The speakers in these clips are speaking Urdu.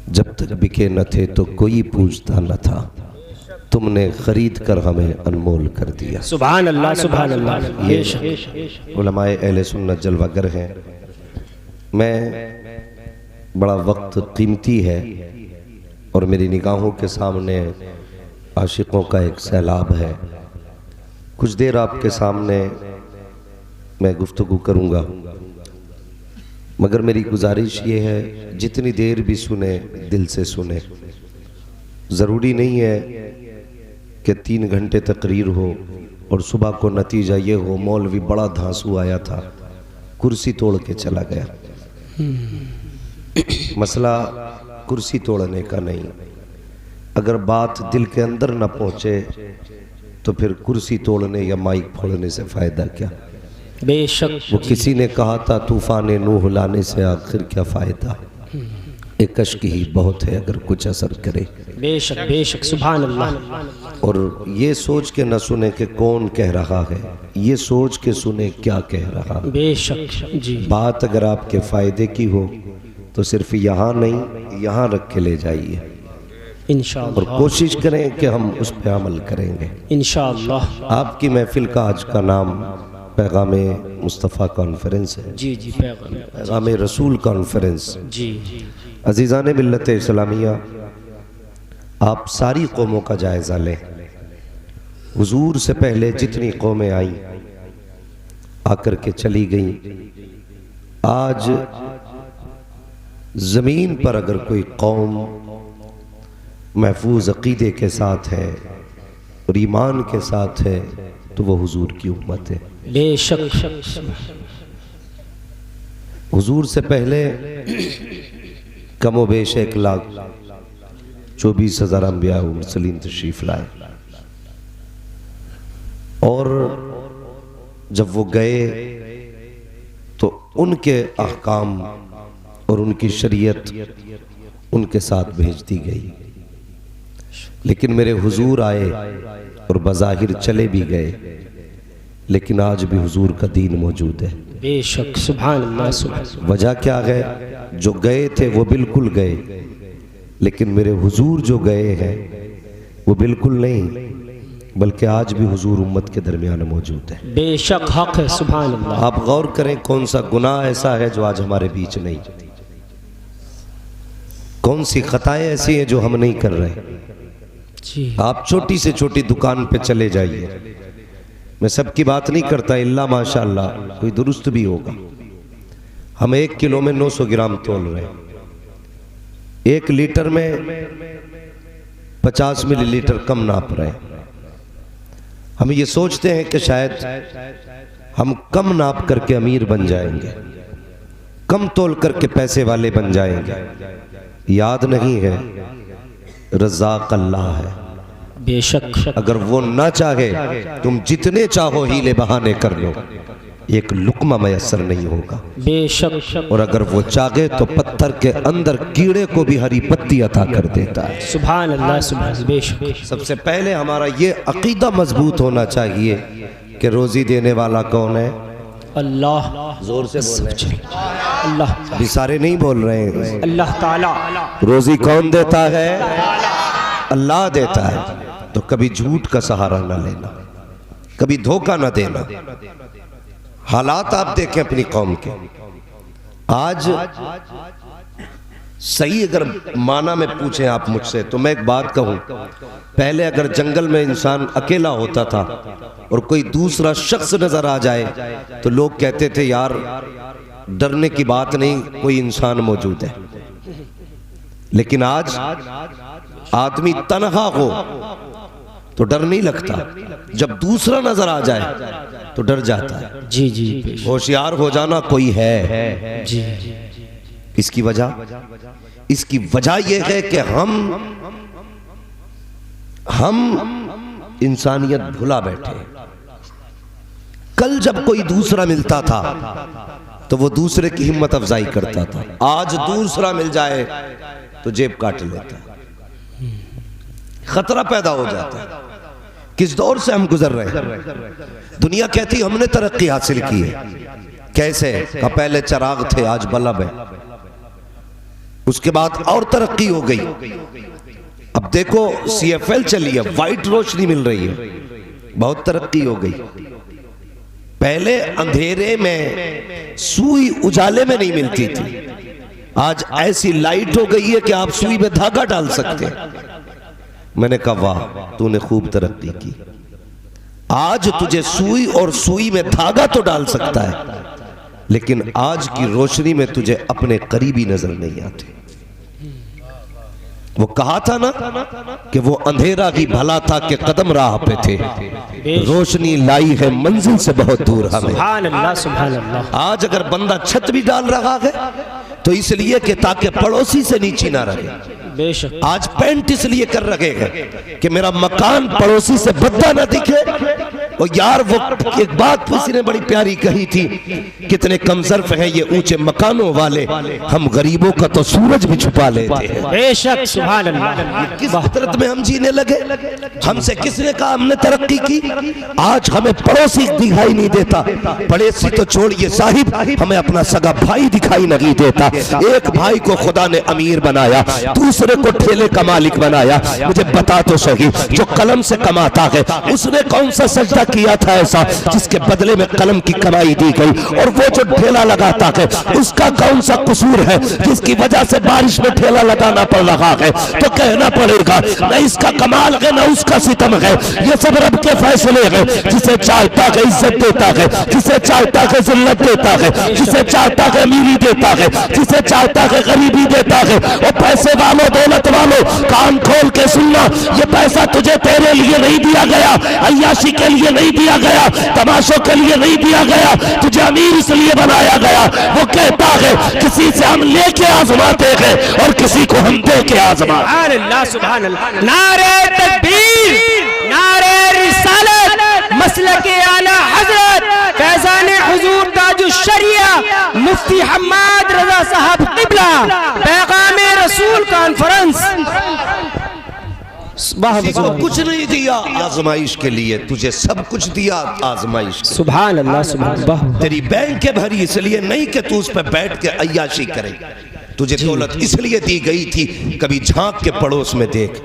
جب تک بکے نہ تھے تو کوئی پوچھتا نہ تھا، تم نے خرید کر ہمیں انمول کر دیا۔ سبحان اللہ سبحان اللہ۔ یہ علماء اہل سنت جلوہ گر ہیں۔ میں بڑا وقت قیمتی ہے اور میری نگاہوں کے سامنے عاشقوں کا ایک سیلاب ہے۔ کچھ دیر آپ کے سامنے میں گفتگو کروں گا، مگر میری گزارش یہ ہے جتنی دیر بھی سنے دل سے سنے۔ ضروری نہیں ہے کہ 3 گھنٹے تقریر ہو اور صبح کو نتیجہ یہ ہو مولوی بڑا دھانسو آیا تھا، کرسی توڑ کے چلا گیا۔ مسئلہ کرسی توڑنے کا نہیں، اگر بات دل کے اندر نہ پہنچے تو پھر کرسی توڑنے یا مائک پھوڑنے سے فائدہ کیا؟ بے شک۔ وہ کسی نے کہا تھا طوفان نوح لانے سے آخر کیا فائدہ، ایک اشک ہی بہت ہے اگر کچھ اثر کرے۔ بے شک بے شک سبحان اللہ۔ اور یہ سوچ کے نہ سنے کہ کون کہہ رہا ہے، یہ سوچ کے سنے کیا کہہ رہا۔ بے شک جی۔ بات اگر آپ کے فائدے کی ہو تو صرف یہاں نہیں یہاں رکھ کے لے جائیے، انشاءاللہ، اور کوشش کریں کہ ہم اس پہ عمل کریں گے انشاءاللہ۔ آپ کی محفل کا آج کا نام پیغام مصطفیٰ کانفرنس ہے، جی جی پیغام رسول کانفرنس۔ جی عزیزان ملت اسلامیہ، آپ ساری قوموں کا جائزہ لیں۔ حضور سے پہلے جتنی قومیں آئیں آ کر کے چلی گئیں، آج زمین پر اگر کوئی قوم محفوظ عقیدے کے ساتھ ہے اور ایمان کے ساتھ ہے تو وہ حضور کی امت ہے۔ بے شک۔ حضور سے پہلے کم و بیش 1,24,000 انبیاء و مرسلین تشریف لائے، اور جب وہ گئے تو ان کے احکام اور ان کی شریعت ان کے ساتھ بھیج دی گئی، لیکن میرے حضور آئے اور بظاہر چلے بھی گئے، لیکن آج بھی حضور کا دین موجود ہے۔ بے شک سبحان اللہ سبحان اللہ۔ وجہ کیا ہے؟ جو گئے تھے وہ بالکل گئے، لیکن میرے حضور جو گئے ہیں وہ بالکل نہیں، بلکہ آج بھی حضور امت کے درمیان موجود ہے۔ بے شک حق ہے سبحان اللہ۔ آپ غور کریں کون سا گناہ ایسا ہے جو آج ہمارے بیچ نہیں، کون سی خطائیں ایسی ہیں جو ہم نہیں کر رہے۔ جی آپ چھوٹی سے چھوٹی دکان پہ چلے جائیے، میں سب کی بات نہیں کرتا، اللہ ماشاءاللہ کوئی درست بھی ہوگا، ہم 1 کلو میں 900 گرام تول رہے ہیں، 1 لیٹر میں 50 ملی لیٹر کم ناپ رہے ہیں۔ ہم یہ سوچتے ہیں کہ شاید ہم کم ناپ کر کے امیر بن جائیں گے، کم تول کر کے پیسے والے بن جائیں گے۔ یاد نہیں ہے رزاق اللہ ہے، بے شک۔ اگر وہ نہ چاہے تم جتنے چاہو ہیلے بہانے کر لو، ایک لقمہ میسر نہیں ہوگا، بے شک۔ اور اگر وہ چاہے تو پتھر کے اندر کیڑے کو بھی ہری پتی عطا کر دیتا ہے۔ سبحان اللہ سبحان اللہ۔ بے شک۔ سب سے پہلے ہمارا یہ عقیدہ مضبوط ہونا چاہیے کہ روزی دینے والا کون ہے؟ اللہ۔ زور سے بولیں، اللہ بھی سارے نہیں بول رہے ہیں۔ اللہ تعالی۔ روزی کون دیتا ہے؟ اللہ دیتا ہے۔ تو کبھی جھوٹ کا سہارا نہ لینا، کبھی دھوکہ نہ دینا۔ حالات آپ دیکھیں اپنی قوم کے، آج صحیح اگر معنی میں پوچھیں آپ مجھ سے تو میں ایک بات کہوں، پہلے اگر جنگل میں انسان اکیلا ہوتا تھا اور کوئی دوسرا شخص نظر آ جائے تو لوگ کہتے تھے یار ڈرنے کی بات نہیں، کوئی انسان موجود ہے۔ لیکن آج آدمی تنہا ہو تو ڈر نہیں لگتا، جب دوسرا نظر آ جائے تو ڈر جاتا ہے۔ جی جی ہوشیار ہو جانا کوئی ہے۔ جی۔ اس کی وجہ یہ ہے کہ ہم انسانیت بھلا بیٹھے۔ کل جب کوئی دوسرا ملتا تھا تو وہ دوسرے کی ہمت افزائی کرتا تھا، آج دوسرا مل جائے تو جیب کاٹ لیتا ہے، خطرہ پیدا ہو جاتا ہے۔ کس دور سے ہم گزر رہے ہیں؟ دنیا کہتی ہم نے ترقی حاصل کی ہے، کیسے؟ کہ پہلے چراغ تھے آج بلب ہے، اس کے بعد اور ترقی ہو گئی. اب دیکھو CFL چلی ہے, وائٹ روشنی مل رہی ہے, بہت ترقی ہو گئی. پہلے اندھیرے میں سوئی اجالے میں نہیں ملتی تھی, آج ایسی لائٹ ہو گئی ہے کہ آپ سوئی میں دھاگا ڈال سکتے ہیں. میں نے کہا واہ تو نے خوب ترقی کی. آج تجھے سوئی اور سوئی میں دھاگا تو ڈال سکتا ہے, لیکن آج کی روشنی میں تجھے اپنے قریبی نظر نہیں آتے. وہ کہا تھا نا کہ وہ اندھیرا بھی بھلا تھا کہ قدم راہ پہ تھے, روشنی لائی ہے منزل سے بہت دور ہمیں. سبحان اللہ سبحان اللہ. آج اگر بندہ چھت بھی ڈال رہا ہے تو اس لیے کہ تاکہ پڑوسی سے نیچی نہ رہے. بے شک. آج پینٹ اس لیے کر رکھے گا کہ میرا مکان پڑوسی سے بدا نہ دکھے. اور یار وہ ایک بات کسی نے بڑی پیاری کہی تھی, کتنے کم ظرف ہیں یہ اونچے مکانوں والے, ہم غریبوں کا تو سورج بھی چھپا لیتے ہیں. بے شک سبحان اللہ. کس فطرت میں ہم جینے لگے؟ ہم سے کس نے کہا ہم نے ترقی کی؟ آج ہمیں پڑوسی دکھائی نہیں دیتا, پڑوسی تو چھوڑیے صاحب, ہمیں اپنا سگا بھائی دکھائی نہیں دیتا. ایک بھائی کو خدا نے امیر بنایا, دوسرے کو ٹھیلے کا مالک بنایا. مجھے بتا تو صحیح, جو قلم سے کماتا ہے اس نے کون سا سجدہ کیا تھا ایسا جس کے بدلے میں قلم کی کمائی دی گئی؟ اور وہ جو ٹھیلا لگاتا ہے اس کا کون سا قصور ہے جس کی وجہ سے بارش میں ٹھیلا لگانا پڑ رہا ہے؟ تو کہنا پڑے گا نہ اس کا کمال ہے نہ اس کا ستم ہے, یہ سب رب کے فیصلے ہیں. جسے چاہتا ہے عزت دیتا ہے, جسے چاہتا ہے ذلت دیتا ہے, جسے چاہتا ہے امیری دیتا ہے, جسے چاہتا ہے غریبی دیتا ہے. اور پیسے والوں دولت والوں کان کھول کے سننا, یہ پیسہ تجھے تیرے لیے نہیں دیا گیا, عیاشی کے لیے نہیں دیا گیا, تماشوں کے لیے نہیں دیا گیا, تجھے امیر اس لیے بنایا گیا. وہ کہتا ہے کسی سے ہم لے کے آزماتے ہیں اور کسی کو ہم دے کے آزماتے ہیں. سبحان اللہ سبحان اللہ. نعرہ تکبیر, نعرہ رسالت, مسلک اعلی حضرت فیضان حضور تاج الشریعہ مفتی حماد رضا صاحب قبلہ, پیغام رسول کانفرنس. کسی کو کچھ نہیں دیا آزمائش کے لیے, تجھے سب کچھ دیا آزمائش کے. سبحان اللہ سبحان اللہ. تیری بینک کے بھری اس لیے نہیں کہ تو اس پہ بیٹھ کے عیاشی کرے, تجھے دولت اس لیے دی گئی تھی کبھی جھانک کے پڑوس میں دیکھ.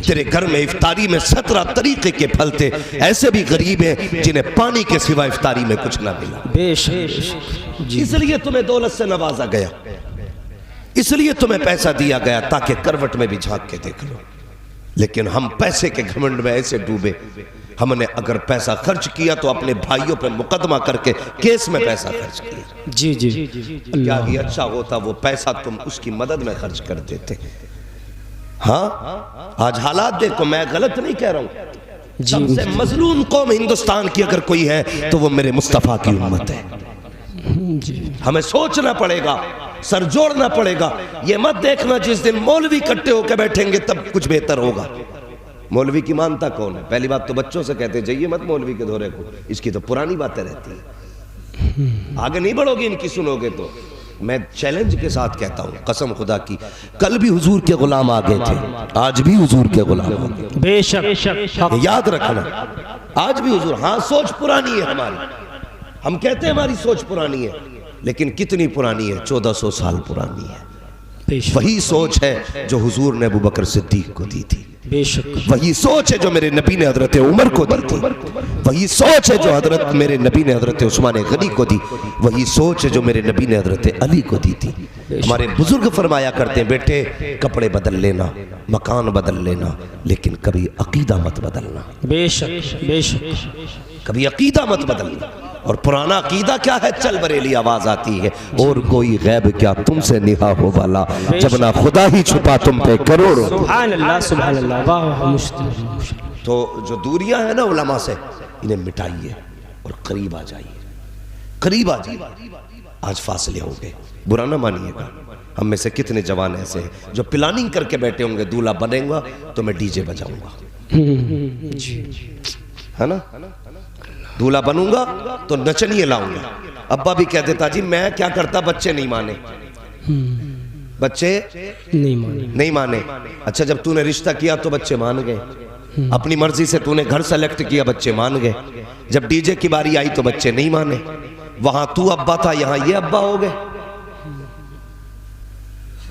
تیرے گھر میں افطاری میں 17 طریقے کے پھل تھے, ایسے بھی غریب ہیں جنہیں پانی کے سوا افطاری میں کچھ نہ ملا. بے شک. اس لیے تمہیں دولت سے نوازا گیا, اس لیے تمہیں پیسہ دیا گیا تاکہ کروٹ میں بھی جھانک کے دیکھ لو. لیکن ہم پیسے کے گھمنڈ میں ایسے ڈوبے, ہم نے اگر پیسہ خرچ کیا تو اپنے بھائیوں پہ مقدمہ کر کے کیس میں پیسہ خرچ کیا. جی جی. کیا ہی اچھا ہوتا وہ پیسہ تم اس کی مدد میں خرچ کر دیتے. ہاں آج حالات دیکھو, میں غلط نہیں کہہ رہا ہوں, سب سے مظلوم قوم ہندوستان کی اگر کوئی ہے تو وہ میرے مصطفیٰ کی امت ہے. ہمیں سوچنا پڑے گا, سر جوڑنا پڑے گا. یہ مت دیکھنا جس دن مولوی کٹے ہو کے بیٹھیں گے تب کچھ بہتر ہوگا. مولوی کی مانتا کون ہے؟ پہلی بات تو بچوں سے کہتے جائیے مت مولوی کے دورے کو, اس کی تو پرانی باتیں رہتی ہیں, آگے نہیں بڑھو گی ان کی سنو گے تو. میں چیلنج کے ساتھ کہتا ہوں قسم خدا کی, کل بھی حضور کے غلام آگے تھے, آج بھی حضور کے غلام آگے. بے شک. یاد رکھنا آج بھی حضور. ہاں سوچ پرانی ہے ہماری, ہم کہتے ہیں ہماری سوچ پرانی ہے, لیکن کتنی پرانی ہے؟ 1400 سال پرانی ہے. وہی سوچ ہے جو حضور نے ابوبکر صدیق کو دی تھی, بے شک. وہی سوچ ہے جو میرے نبی نے حضرت عمر کو دی تھی, وہی سوچ ہے جو حضرت میرے نبی نے حضرت عثمان غنی کو دی, وہی سوچ ہے جو میرے نبی نے حضرت علی کو دی تھی. ہمارے بزرگ فرمایا کرتے ہیں بیٹے کپڑے بدل لینا, مکان بدل لینا, لیکن کبھی عقیدہ مت بدلنا. بے شک بے شک. کبھی عقیدہ مت بدلنا. اور پرانا عقیدہ کیا ہے؟ چل بریلی آواز آتی ہے, اور کوئی غیب کیا تم سے نہا ہو والا, جب نہ خدا ہی چھپا تم پہ کروڑوں. سبحان اللہ سبحان اللہ. واہ مشتاق. تو جو دوریاں ہیں نا علماء سے, انہیں مٹائیے اور قریب آ جائیے, قریب آ جائیے. آج فاصلے ہو گئے, برا نہ مانیے گا. ہم میں سے کتنے جوان ایسے ہیں جو پلاننگ کر کے بیٹھے ہوں گے, دولہا بنیں گا تو میں ڈی جے بجاؤں گا, ہے نا, دولہا بنوں گا تو نچنیے لاؤں گا. ابا بھی کہہ دیتا جی میں کیا کرتا, بچے نہیں مانے, بچے نہیں مانے. اچھا جب تو نے رشتہ کیا تو بچے مان گئے, اپنی مرضی سے تو نے گھر سلیکٹ کیا, بچے مان گئے. جب ڈی جے کی باری آئی تو بچے نہیں مانے. وہاں تو ابا تھا, یہاں یہ ابا ہو گئے.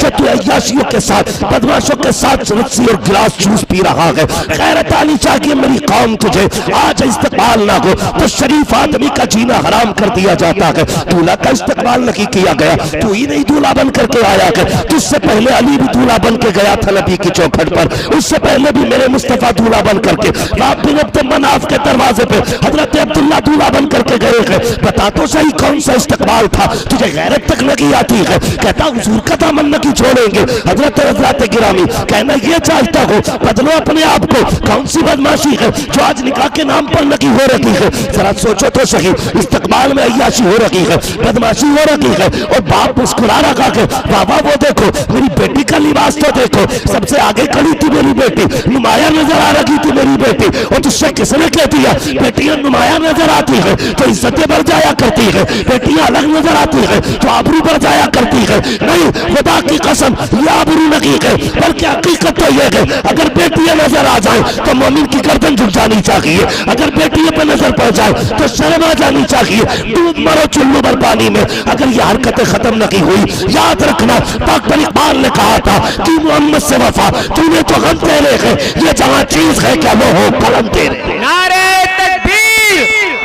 کہ تو عیاشیوں کے ساتھ بدماشوں کے ساتھ رسی اور گلاس جوس پی رہا ہے. غیرت آنی چاہیے میری قوم تجھے. آج استقبال نہ ہو تو شریف آدمی کا جینا حرام کر دیا جاتا ہے. دولہا کا استقبال نہیں کیا گیا, تو ہی نہیں دولہا بن کر کے آیا ہے. تجھ سے پہلے علی بھی دولہا بن کے گیا تھا نبی کی چوکھٹ پر, اس سے پہلے بھی میرے مصطفیٰ دولہا بن کر کے راب بن عبد مناف کے دروازے پہ حضرت عبداللہ دولہا بن کر کے گئے ہیں. بتا تو صحیح کون سا استقبال تھا, تجھے غیرت تک لگی آتی ہے. کہتا حضور کا دامن نہ کی چھوڑیں گے. حضرت حضرات گرامی کہنا یہ چاہتا ہو بدلو اپنے آپ کو. کون سی بدماشی ہے جو آج نکاح کے نام پر لگی ہو رہی ہے؟ ذرا سوچو تو صحیح. استقبال میں عیاشی ہو رہی ہے, بدماشی ہو رہی ہے, اور باپ مسکرا رہا ہے. بابا وہ دیکھو میری بیٹی کا لباس تو دیکھو, سب سے آگے کھڑی تھی میری بیٹی, نمایاں نظر آ رہی تھی میری بیٹی, اور تجھ سے کس نے کہہ دیا بیٹیاں نمایاں نظر آتی ہے تو عزتیں بڑھ جایا کرتی ہے, بیٹیاں الگ نظر آتی ہے تو آبرو بڑھ جایا کرتی ہے؟ نہیں, خدا کی قسم یہ آبرو نہیں ہے, بلکہ حقیقت تو یہ ہے اگر بیٹیاں نظر آ جائیں تو مومن کی گردن جھک جانی چاہیے. اگر بیٹیوں پہ نظر پڑ جائے تو شرم آ جانی چاہیے. ڈوب مرو چلو بر پانی میں. اگر یہ حرکتیں ختم نہیں ہوئی, یاد رکھنا پاک بن اقبال نے کہا تھا کہ محمد سے وفا تو نے تو غم تیرے ہے, یہ جہاں چیز ہے کیا وہ ہو قلم تیرے. نعرہ تکبیر,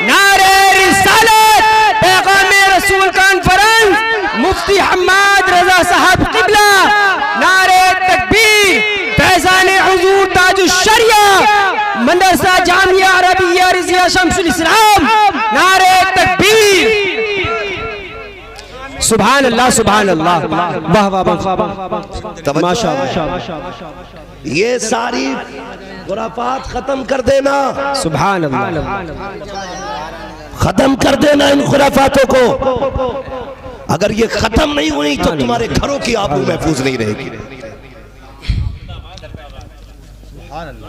نعرہ رسالت, پیغام رسول کانفرنس, مفتی حماد رضا صاحب قبلہ. نعرہ تکبیر, فیضان حضور تاج الشریعہ, مدرسہ جامعہ عربیہ رضیہ شمس الاسلام. نعرہ تکبیر. سبحان اللہ سبحان اللہ, واہ واہ واہ, ماشاء اللہ. یہ ساری خرافات ختم کر دینا, سبحان اللہ. ختم کر دینا ان خرافاتوں کو. اگر یہ ختم نہیں ہوئی تو تمہارے گھروں کی آبرو محفوظ نہیں رہے گی.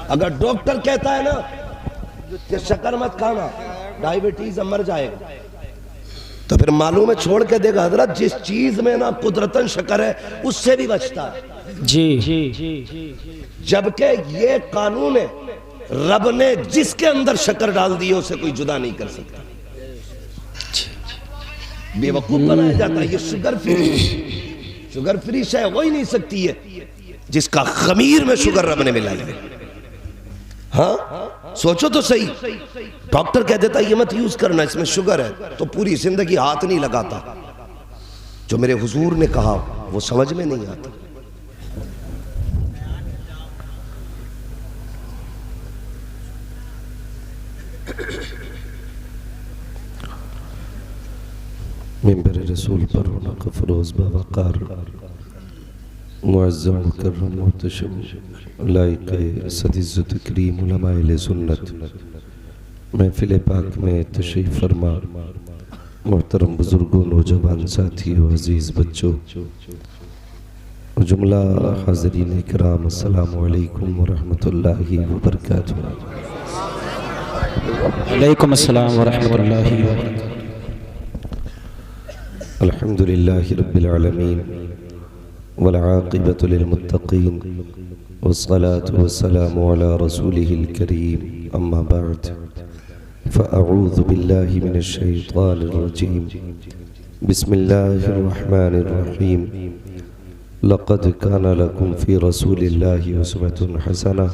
اگر ڈاکٹر کہتا ہے نا کہ شکر مت کھانا, ڈائیبٹیز مر جائے گا, تو پھر معلوم ہے چھوڑ کے دے گا حضرت جس چیز میں نا قدرتاً شکر ہے اس سے بھی بچتا ہے. جی, جبکہ یہ قانون ہے رب نے جس کے اندر شکر ڈال دی اسے کوئی جدا نہیں کر سکتا. بے وقوف بنایا جاتا ہے. یہ شوگر فری شے ہو ہی نہیں سکتی ہے جس کا خمیر میں شوگر رب نے ملائی ہے. ہاں سوچو تو صحیح. ڈاکٹر کہہ دیتا یہ مت یوز کرنا اس میں شوگر ہے, تو پوری زندگی ہاتھ نہیں لگاتا. جو میرے حضور نے کہا وہ سمجھ میں نہیں آتا. منبر رسول پر رونق فروز بوقار, معظم مکرم محتشم, لائق صد عزت کریم علماء اہل سنت, محفل پاک میں تشریف فرما محترم بزرگوں, نوجوان ساتھیوں, عزیز بچوں, جملہ حاضرین کرام, السلام علیکم ورحمۃ اللہ وبرکاتہ. علیکم السلام ورحمۃ اللہ وبرکاتہ. الحمدللہ رب العالمین والعاقبۃ للمتقین والصلاة والسلام علی رسولہ الکریم, اما بعد فاعوذ باللہ من الشیطان الرجیم, بسم اللہ الرحمن الرحیم. لقد کان لکم فی رسول اللہ اسوۃ حسنہ,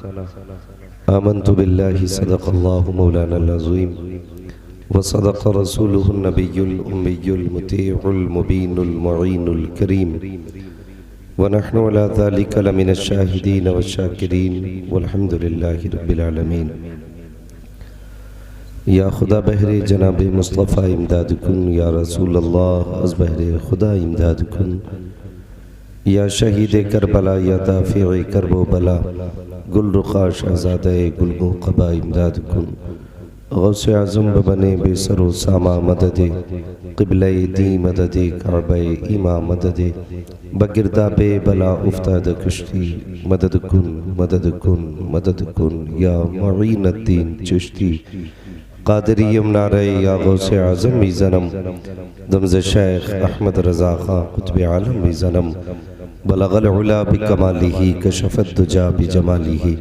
آمنت باللہ صدق اللہ مولانا العظیم, وصدق رسوله النبي الأمي المطيع المبين المعين الكريم, ونحن على ذلك لمن الشاهدين والشاكرين, والحمد لله رب العالمين. یا خدا بہر جناب مصطفیٰ امداد کن, یا رسول اللہ از بہر خدا امداد کن, یا شہید کربلا, یا دافع کرب و بلا, گل رخا شہزادہ گلگوں قبا امداد کن. غوث اعظم ببنے بے سر و ساما مدد, قبلہ دی مدد, کعبہ ایما مدد, بگردہ بے بلا افتاد کشتی, مدد کن مدد کن مدد کن, یا معین الدین چشتی. قادری امنارے یا غوث اعظم بھی زنم, دمز شیخ احمد رضا خان قطب عالم بھی زنم, بلغ العلا بکمالہ, کشف الدجا بجمالہ,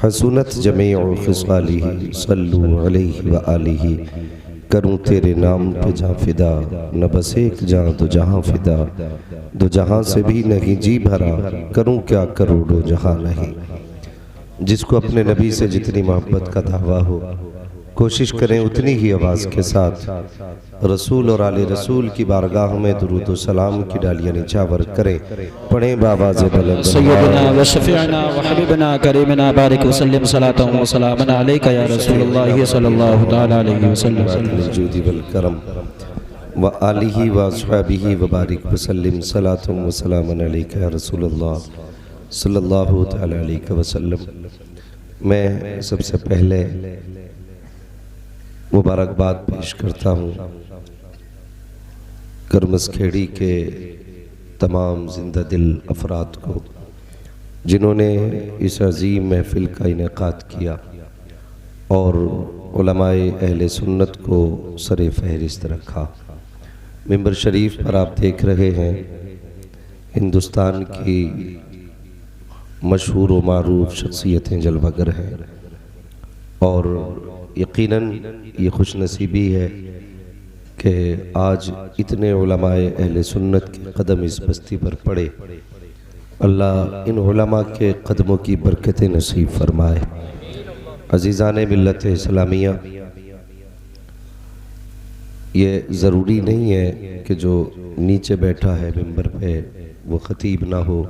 حسنت جمیع خصالہ, صلو علیہ وآلہ. کروں تیرے نام پہ جاں فدا، نہ بس ایک جاں دو جہاں فدا، دو جہاں سے بھی نہیں جی بھرا، کروں کیا کروڑوں جہاں نہیں۔ جس کو اپنے نبی سے جتنی محبت کا دعویٰ ہو، کوشش کریں اتنی ہی آواز کے ساتھ رسول اور آل رسول کی بارگاہ میں درود و سلام کی ڈالیاں نچھاور کریں، پڑھیں بآواز بلند۔ سیدنا و شفیعنا و حبیبنا کریمنا بارک وسلم صلاۃ و سلام علیک یا رسول اللہ صلی اللہ تعالی علیہ وسلم۔ الجود والکرم وآلہ واصحابہ وبارک وسلم صلاۃ و سلام علیک یا رسول اللہ صلی اللہ تعالی علیہ وسلم۔ میں سب سے پہلے مبارکباد پیش کرتا ہوں کرمس کھیڑی کے تمام زندہ دل افراد کو، جنہوں نے اس عظیم محفل کا انعقاد کیا اور علماء اہل سنت کو سر فہرست رکھا۔ ممبر شریف پر آپ دیکھ رہے ہیں ہندوستان کی مشہور و معروف شخصیتیں جلوہ گر ہیں، اور یقیناً یہ خوش نصیبی ہے کہ آج اتنے علماء اہل سنت کے قدم اس بستی پر پڑے۔ اللہ ان علماء کے قدموں کی برکتیں نصیب فرمائے۔ عزیزان ملت اسلامیہ، یہ ضروری نہیں ہے کہ جو نیچے بیٹھا ہے ممبر پہ وہ خطیب نہ ہو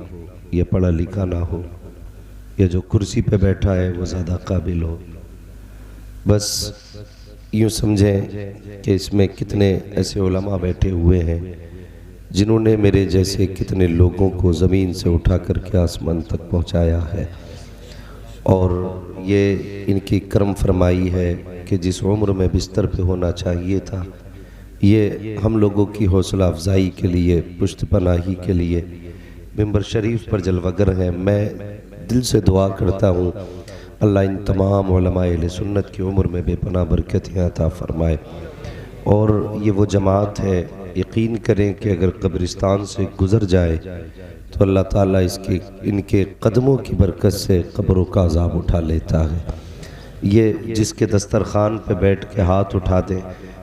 یا پڑھا لکھا نہ ہو، یا جو کرسی پہ بیٹھا ہے وہ زیادہ قابل ہو۔ بس یوں سمجھیں کہ اس میں کتنے ایسے علماء بیٹھے ہوئے ہیں جنہوں نے میرے جیسے کتنے لوگوں کو زمین سے اٹھا کر کے آسمان تک پہنچایا ہے، اور یہ ان کی کرم فرمائی ہے کہ جس عمر میں بستر پہ ہونا چاہیے تھا، یہ ہم لوگوں کی حوصلہ افزائی کے لیے، پشت پناہی کے لیے ممبر شریف پر جلوہ گر ہیں۔ میں دل سے دعا کرتا ہوں اللہ ان تمام علماء اہل سنت کی عمر میں بے پناہ برکتیں عطا فرمائے۔ اور یہ وہ جماعت ہے، یقین کریں کہ اگر قبرستان سے گزر جائے تو اللہ تعالیٰ ان کے قدموں کی برکت سے قبروں کا عذاب اٹھا لیتا ہے۔ یہ جس کے دسترخوان پہ بیٹھ کے ہاتھ اٹھا دیں،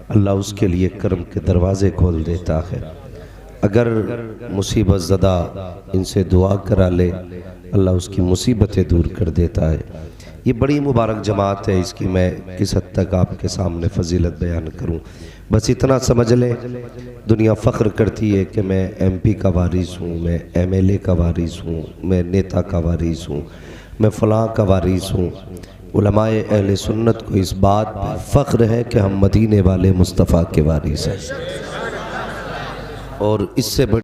اللہ اس کے لیے کرم کے دروازے کھول دیتا ہے۔ اگر مصیبت زدہ ان سے دعا کرا لے، اللہ اس کی مصیبتیں دور کر دیتا ہے۔ یہ بڑی مبارک جماعت ہے، اس کی میں کس حد تک آپ کے سامنے فضیلت بیان کروں۔ بس اتنا سمجھ لیں، دنیا فخر کرتی ہے کہ میں ایم پی کا وارث ہوں، میں ایم ایل اے کا وارث ہوں، میں نیتا کا وارث ہوں، میں فلاں کا وارث ہوں۔ علماء اہل سنت کو اس بات پر فخر ہے کہ ہم مدینے والے مصطفیٰ کے وارث ہیں، اور اس سے بڑی